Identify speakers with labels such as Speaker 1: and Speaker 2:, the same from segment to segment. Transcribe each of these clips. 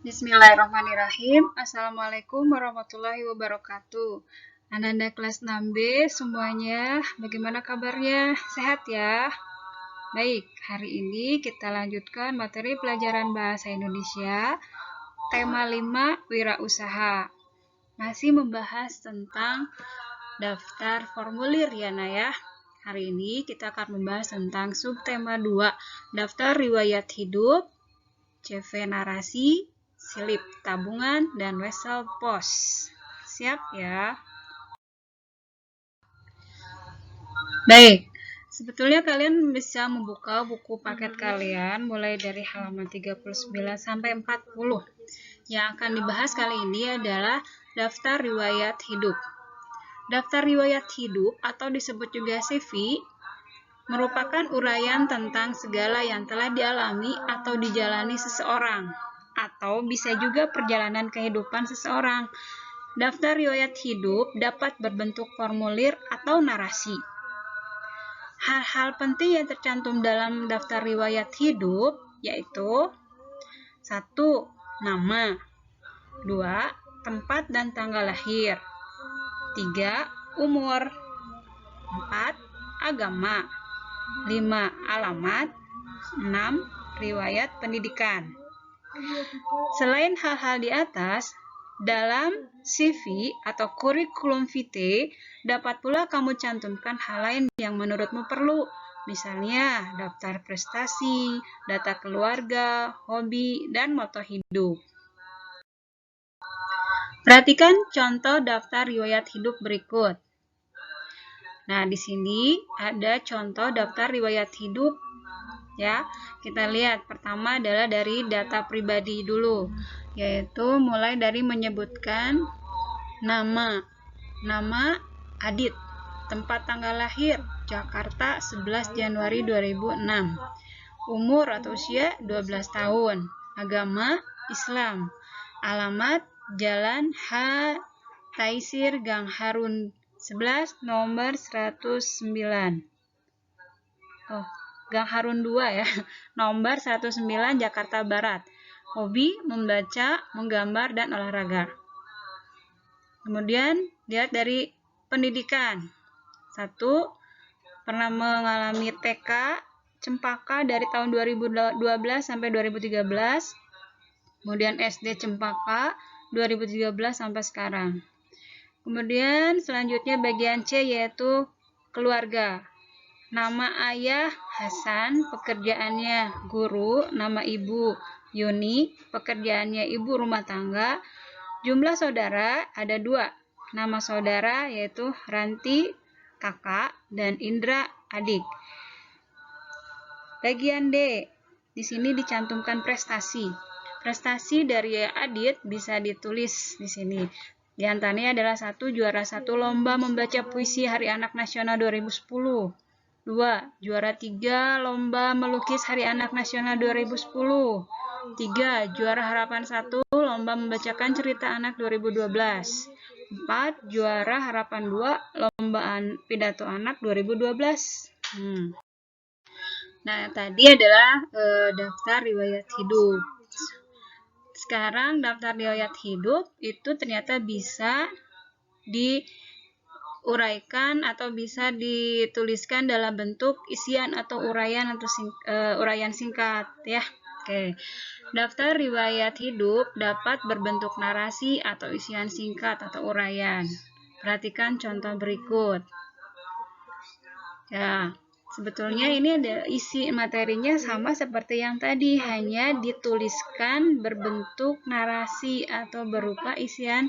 Speaker 1: Bismillahirrahmanirrahim. Assalamualaikum warahmatullahi wabarakatuh. Anak-anak kelas 6B semuanya, bagaimana kabarnya? Sehat ya? Baik, hari ini kita lanjutkan materi pelajaran bahasa Indonesia, tema 5, wirausaha. Masih membahas tentang daftar formulir ya, Nak ya. Hari ini kita akan membahas tentang subtema 2, daftar riwayat hidup, CV narasi, slip tabungan, dan wesel pos. Siap ya? Baik, sebetulnya kalian bisa membuka buku paket kalian mulai dari halaman 39 sampai 40. Yang akan dibahas kali ini adalah daftar riwayat hidup. Daftar riwayat hidup atau disebut juga CV merupakan uraian tentang segala yang telah dialami atau dijalani seseorang, atau bisa juga perjalanan kehidupan seseorang. Daftar riwayat hidup dapat berbentuk formulir atau narasi. Hal-hal penting yang tercantum dalam daftar riwayat hidup yaitu 1. Nama, 2. Tempat dan tanggal lahir, 3. Umur, 4. Agama, 5. Alamat, 6. Riwayat pendidikan. Selain hal-hal di atas, dalam CV atau kurikulum vitae dapat pula kamu cantumkan hal lain yang menurutmu perlu. Misalnya daftar prestasi, data keluarga, hobi, dan moto hidup. Perhatikan contoh daftar riwayat hidup berikut. Nah, di sini ada contoh daftar riwayat hidup ya. Kita lihat pertama adalah dari data pribadi dulu, yaitu mulai dari menyebutkan nama Adit, tempat tanggal lahir Jakarta 11 Januari 2006, umur atau usia 12 tahun, agama Islam, alamat Jalan H. Taisir Gang Harun 11 nomor 109. Gang Harun 2 ya, nomor 109 Jakarta Barat. Hobi membaca, menggambar, dan olahraga. Kemudian lihat dari pendidikan. 1. Pernah mengalami TK Cempaka dari tahun 2012 sampai 2013. Kemudian SD Cempaka 2013 sampai sekarang. Kemudian selanjutnya bagian C yaitu keluarga. Nama ayah Hasan, pekerjaannya guru. Nama ibu Yuni, pekerjaannya ibu rumah tangga. Jumlah saudara ada 2. Nama saudara yaitu Ranti, kakak, dan Indra, adik. Bagian D, di sini dicantumkan prestasi. Prestasi dari Adit bisa ditulis di sini. Di antaranya adalah 1. Juara 1 lomba membaca puisi Hari Anak Nasional 2010. 2. Juara 3 lomba melukis Hari Anak Nasional 2010. 3. Juara harapan 1 lomba membacakan cerita anak 2012. 4. Juara harapan 2 lomba pidato anak 2012. Nah, tadi adalah daftar riwayat hidup. Sekarang daftar riwayat hidup itu ternyata bisa diuraikan atau bisa dituliskan dalam bentuk isian atau uraian atau uraian singkat ya. Oke. Daftar riwayat hidup dapat berbentuk narasi atau isian singkat atau uraian. Perhatikan contoh berikut. Ya, sebetulnya ini ada isi materinya sama seperti yang tadi, hanya dituliskan berbentuk narasi atau berupa isian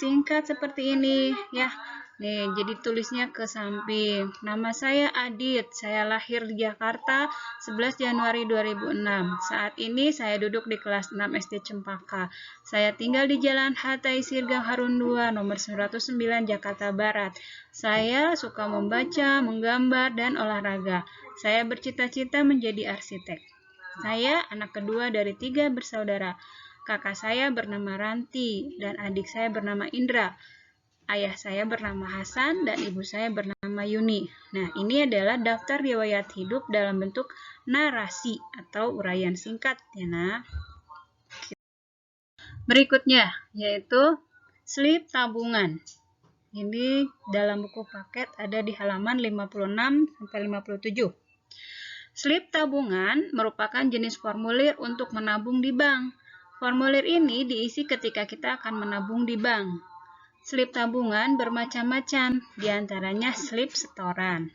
Speaker 1: singkat seperti ini ya. Nih, jadi tulisnya ke samping. Nama saya Adit, saya lahir di Jakarta 11 Januari 2006. Saat ini saya duduk di kelas 6 SD Cempaka. Saya tinggal di Jalan H. Taisir Gang Harun 2 nomor 109 Jakarta Barat. Saya suka membaca, menggambar, dan olahraga. Saya bercita-cita menjadi arsitek. Saya anak kedua dari 3 bersaudara. Kakak saya bernama Ranti dan adik saya bernama Indra. Ayah saya bernama Hasan dan ibu saya bernama Yuni. Nah, ini adalah daftar riwayat hidup dalam bentuk narasi atau uraian singkat ya, Nah. berikutnya yaitu slip tabungan. Ini dalam buku paket ada di halaman 56-57. Slip tabungan merupakan jenis formulir untuk menabung di bank. Formulir ini diisi ketika kita akan menabung di bank. Slip tabungan bermacam-macam, diantaranya slip setoran.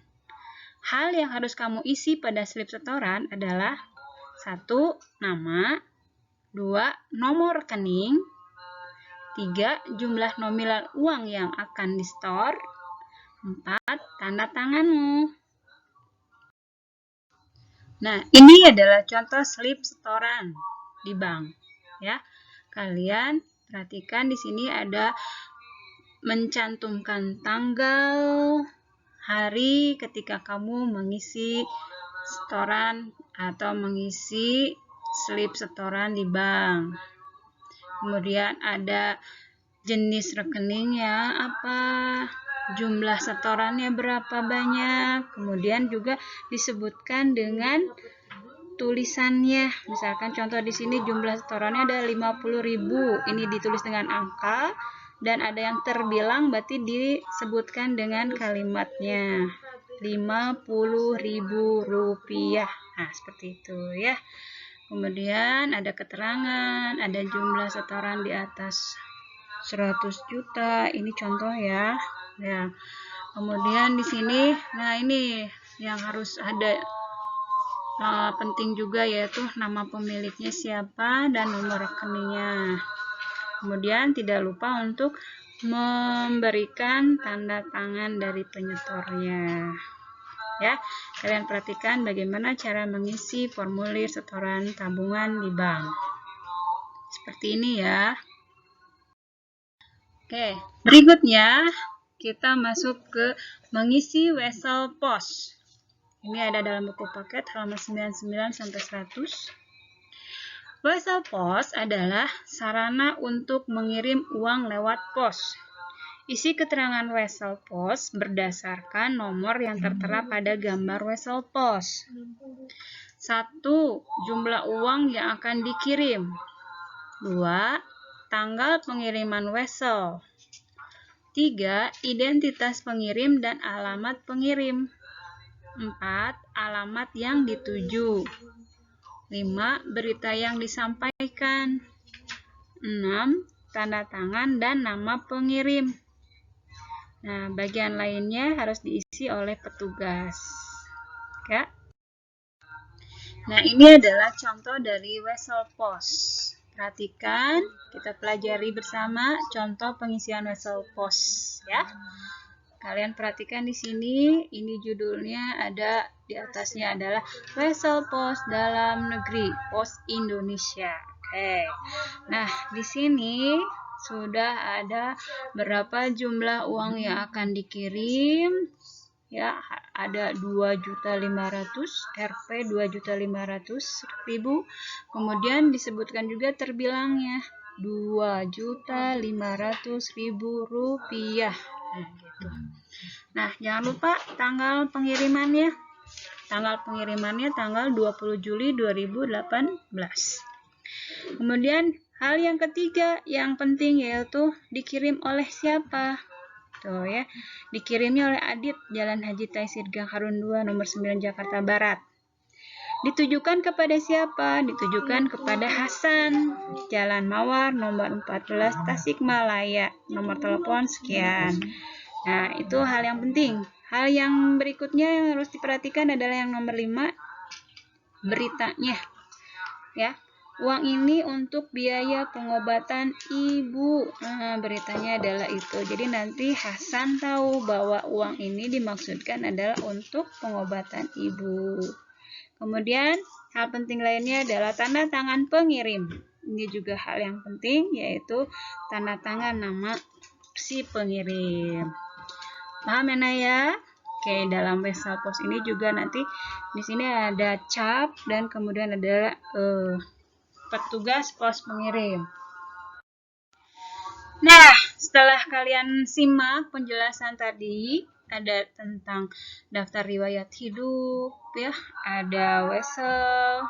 Speaker 1: Hal yang harus kamu isi pada slip setoran adalah 1. Nama, 2. Nomor rekening, 3. Jumlah nominal uang yang akan di-store, 4. Tanda tanganmu. Nah, ini adalah contoh slip setoran di bank, ya. Kalian perhatikan di sini ada mencantumkan tanggal, hari ketika kamu mengisi setoran atau mengisi slip setoran di bank. Kemudian ada jenis rekeningnya apa, jumlah setorannya berapa banyak, kemudian juga disebutkan dengan tulisannya. Misalkan contoh di sini jumlah setorannya ada 50.000, ini ditulis dengan angka, dan ada yang terbilang berarti disebutkan dengan kalimatnya 50.000 rupiah. Nah, seperti itu ya. Kemudian ada keterangan, ada jumlah setoran di atas 100 juta, ini contoh ya. Ya. Kemudian di sini, nah ini yang harus ada penting juga, yaitu nama pemiliknya siapa dan nomor rekeningnya. Kemudian tidak lupa untuk memberikan tanda tangan dari penyetornya. Ya, kalian perhatikan bagaimana cara mengisi formulir setoran tabungan di bank. Seperti ini ya. Oke, berikutnya kita masuk ke mengisi wesel pos. Ini ada dalam buku paket halaman 99-100. Wesel pos adalah sarana untuk mengirim uang lewat pos. Isi keterangan wesel pos berdasarkan nomor yang tertera pada gambar wesel pos. 1. Jumlah uang yang akan dikirim. 2. Tanggal pengiriman wesel. 3. Identitas pengirim dan alamat pengirim. 4. Alamat yang dituju. 5. Berita yang disampaikan. 6. Tanda tangan dan nama pengirim. Nah, bagian lainnya harus diisi oleh petugas. Ya. Nah, ini adalah contoh dari wesel pos. Perhatikan, kita pelajari bersama contoh pengisian wesel pos ya. Kalian perhatikan di sini, ini judulnya ada di atasnya adalah wesel pos dalam negeri, Pos Indonesia. Oke. Nah, di sini sudah ada berapa jumlah uang yang akan dikirim. Ya, ada 2.500.000, Rp 2.500.000. Kemudian disebutkan juga terbilangnya 2.500.000 rupiah. Nah, gitu. Nah, jangan lupa tanggal pengirimannya. Tanggal pengirimannya tanggal 20 Juli 2018. Kemudian hal yang ketiga yang penting yaitu dikirim oleh siapa. Tuh ya, dikirimnya oleh Adit, Jalan Haji Taisir Gang Harun 2, nomor 9 Jakarta Barat. Ditujukan kepada siapa? Ditujukan kepada Hasan, Jalan Mawar, nomor 14 Tasikmalaya, nomor telepon sekian. Nah, itu hal yang penting. Hal yang berikutnya yang harus diperhatikan adalah yang nomor 5, beritanya. Ya. Uang ini untuk biaya pengobatan ibu. Nah, beritanya adalah itu. Jadi nanti Hasan tahu bahwa uang ini dimaksudkan adalah untuk pengobatan ibu. Kemudian hal penting lainnya adalah tanda tangan pengirim. Ini juga hal yang penting, yaitu tanda tangan nama si pengirim. Paham ya, Naya? Oke, dalam wesel pos ini juga nanti di sini ada cap dan kemudian ada petugas pos pengirim. Nah, setelah kalian simak penjelasan tadi, ada tentang daftar riwayat hidup, ya, ada wesel.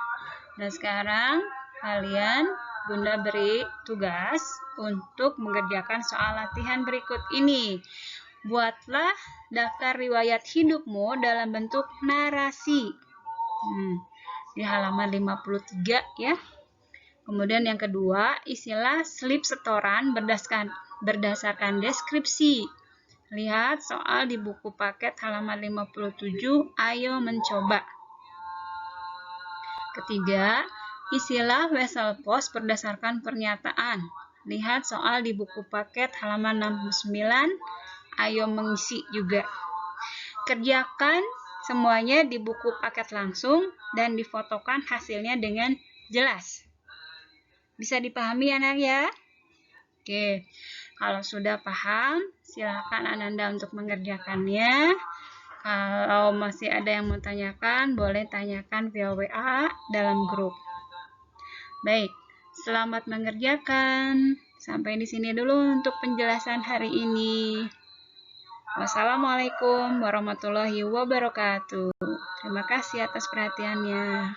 Speaker 1: Dan sekarang kalian Bunda beri tugas untuk mengerjakan soal latihan berikut ini. Buatlah daftar riwayat hidupmu dalam bentuk narasi. Di halaman 53 ya. Kemudian yang kedua, isilah slip setoran berdasarkan deskripsi. Lihat soal di buku paket halaman 57, ayo mencoba. Ketiga, isilah wesel pos berdasarkan pernyataan. Lihat soal di buku paket halaman 69, ayo mengisi juga. Kerjakan semuanya di buku paket langsung dan difotokan hasilnya dengan jelas. Bisa dipahami anak ya? Oke, kalau sudah paham, silakan Ananda untuk mengerjakannya. Kalau masih ada yang mau tanyakan, boleh tanyakan via WA dalam grup. Baik, selamat mengerjakan. Sampai di sini dulu untuk penjelasan hari ini. Wassalamualaikum warahmatullahi wabarakatuh. Terima kasih atas perhatiannya.